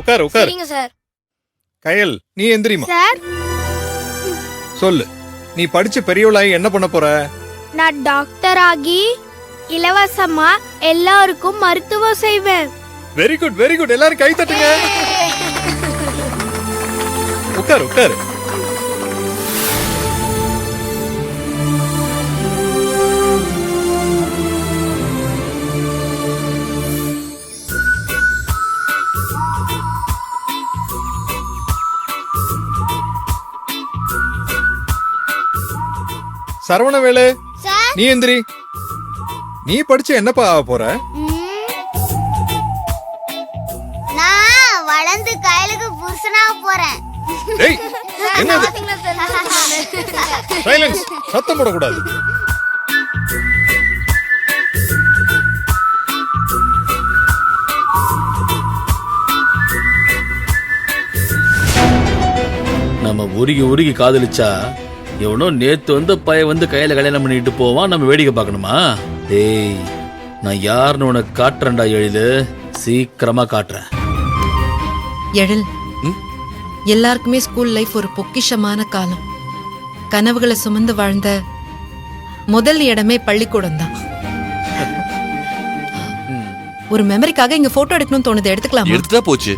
உட்காரு உட்காரு. சரிங்க சார். கயல், நீ எந்திரிமா. சார், சொல்லு, நீ படிச்சு பெரியவளாயி என்ன பண்ண போற? நான் டாக்டர் ஆகி இலவசமா எல்லாருக்கும் மருத்துவம் செய்வேன். Very good very good. எல்லாரும் கை தட்டுங்க. உட்காரு உட்காரு. சரவணவேலு, சார், நீ எந்திரி. நீ படிச்சு என்னப்பா ஆக போற? நான் வளர்ந்து கயலுக்கு புருஷனாக போறேன். டேய், என்னது? சைலன்ஸ், சத்தம் போடக்கூடாது. நம்ம உருகி உருகி காதலிச்சா எவனோ நேத்து வந்து பையன் வந்து கையில கல்யாணம் பண்ணிட்டு போவான், நம்ம வேடிக்கை பார்க்கணுமா? டேய், நான் யாருன்னு உனக்கு காட்டுறேன்டா எழிலு, சீக்கிரமா காட்டுறேன். எழில், எல்லாருக்குமே ஸ்கூல் லைஃப் ஒரு பொக்கிஷமான காலம். கனவுகளை சுமந்து வாழ்ந்த முதல் இடமே பள்ளிக்கூடம் தான். ஒரு மெமரிக்காக இங்க போட்டோ எடுக்கணும்னு தோணுது, எடுத்துக்கலாமா? எடுத்துட்டா போச்சு.